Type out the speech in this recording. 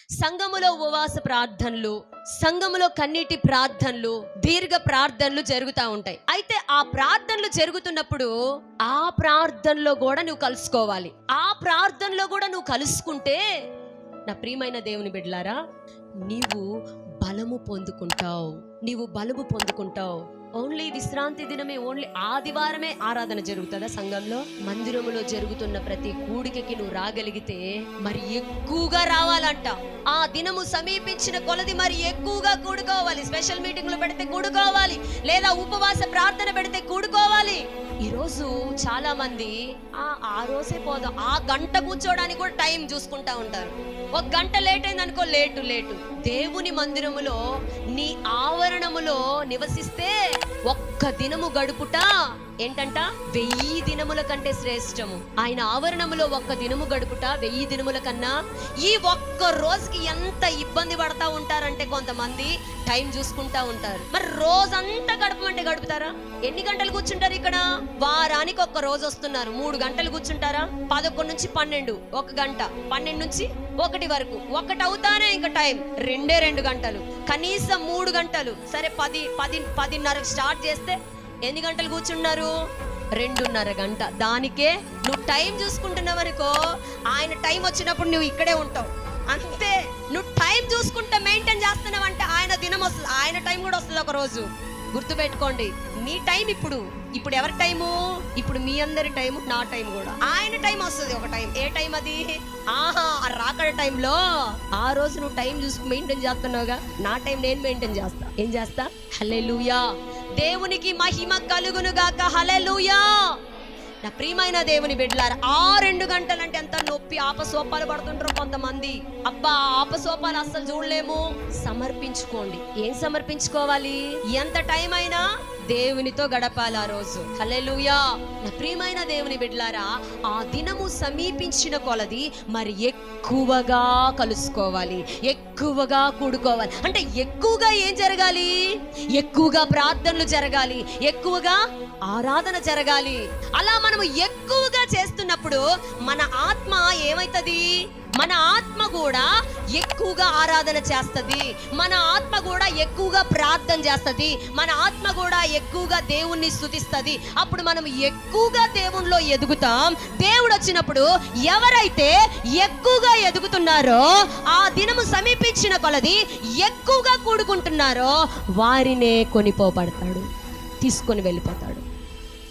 సంఘములో ఉపవాస ప్రార్థనలు, సంఘములో కన్నీటి ప్రార్థనలు, దీర్ఘ ప్రార్థనలు జరుగుతూ ఉంటాయి. అయితే ఆ ప్రార్థనలు జరుగుతున్నప్పుడు ఆ ప్రార్థనలో కూడా నువ్వు కలుసుకోవాలి. ఆ ప్రార్థనలో కూడా నువ్వు కలుసుకుంటే నా ప్రియమైన దేవుని బిడ్డలారా, నీవు బలము పొందుకుంటావు. ఓన్లీ విశ్రాంతి దినమే, ఓన్లీ ఆదివారమే ఆరాధన జరుగుతుందా సంఘంలో? మందిరములో జరుగుతున్న ప్రతి కూడికకి నువ్వు రాగలిగితే మరి ఎక్కువగా రావాలంట. ఆ దినము సమీపించిన కొలది మరి ఎక్కువగా కూడుకోవాలి. స్పెషల్ మీటింగ్లు పెడితే కూడుకోవాలి, లేదా ఉపవాస ప్రార్థన పెడితే కూడుకోవాలి. ఈరోజు చాలా మంది ఆ రోజే పోదాం, ఆ గంట కూర్చోడానికి కూడా టైం చూసుకుంటా ఉంటారు. ఒక గంట లేట్ అయింది అనుకో, లేటు. దేవుని మందిరములో నీ ఆవరణములో నివసిస్తే ఒక్క దినము గడుపుట ఏంటంట 1000 దినముల కంటే శ్రేష్టము. ఆయన ఆవరణములో ఒక్క దినము గడుపుట 1000 దినముల కన్నా. ఈ ఒక్క రోజుకి ఎంత ఇబ్బంది పడతా ఉంటారంటే కొంతమంది టైం చూసుకుంటా ఉంటారు. మరి రోజంతా గడపమంటే గడుపుతారా? ఎన్ని గంటలు కూర్చుంటారు ఇక్కడ? వారానికి ఒక్క రోజు వస్తున్నారు, 3 గంటలు కూర్చుంటారా? 11 నుంచి 12, 1 గంట, 12 నుంచి 1 వరకు, 1 అవుతానే ఇంకా టైం 2 గంటలు, కనీసం 3 గంటలు. సరే 10:30 స్టార్ట్ చేస్తే ఎన్ని గంటలు కూర్చున్నారు? 2.5 గంట. దానికే నువ్వు టైం చూసుకుంటున్నావు అనుకో, ఆయన టైం వచ్చినప్పుడు నువ్వు ఇక్కడే ఉంటావు అంతే. నువ్వు టైం చూసుకుంటా మెయింటైన్ చేస్తున్నావంటే ఆయన దినం వస్తుంది, ఆయన టైం కూడా వస్తుంది ఒక రోజు. గుర్తుపెట్టుకోండి, మీ టైం ఇప్పుడు ఎవరి టైము? ఇప్పుడు మీ అందరి టైము, నా టైం కూడా. ఆయన టైం వస్తుంది ఒక టైం. ఏ టైం అది? రాకడ టైంలో ఆ రోజు నువ్వు టైం చూసి మెయింటైన్ చేస్తున్నావుగా, నా టైం నేను మెయింటైన్ చేస్తా. ఏం చేస్తా? హల్లెలూయా, దేవునికి మహిమ కలుగును గాక. హల్లెలూయా. నా ప్రియమైన దేవుని బిడ్డలారా, 2 గంటలంటే ఎంత నొప్పి, ఆపసోపాలు పడుతుంటారు కొంతమంది. అబ్బా, ఆపసోపాలు అస్సలు చూడలేము. సమర్పించుకోండి. ఏం సమర్పించుకోవాలి? ఎంత టైం అయినా దేవునితో గడపాలి ఆ రోజు. హల్లెలూయా. నా ప్రియమైన దేవుని బిడ్డలారా, ఆ దినము సమీపించిన కొలది మరి ఎక్కువగా కలుసుకోవాలి, ఎక్కువగా కూడుకోవాలి. అంటే ఎక్కువగా ఏం జరగాలి? ఎక్కువగా ప్రార్థనలు జరగాలి, ఎక్కువగా ఆరాధన జరగాలి. అలా మనము ఎక్కువగా చేస్తున్నప్పుడు మన ఆత్మ ఏమైతుంది? మన ఆత్మ కూడా ఎక్కువగా ఆరాధన చేస్తుంది, మన ఆత్మ కూడా ఎక్కువగా ప్రార్థన చేస్తుంది, మన ఆత్మ కూడా ఎక్కువగా దేవుణ్ణి స్తుతిస్తుంది. అప్పుడు మనం ఎక్కువగా దేవునిలో ఎదుగుతాం. దేవుడు వచ్చినప్పుడు ఎవరైతే ఎక్కువగా ఎదుగుతున్నారో, ఆ దినము సమీపించిన కొలది ఎక్కువగా కూడుకుంటున్నారో వారినే కొనిపోబడతాడు, తీసుకొని వెళ్ళిపోతాడు.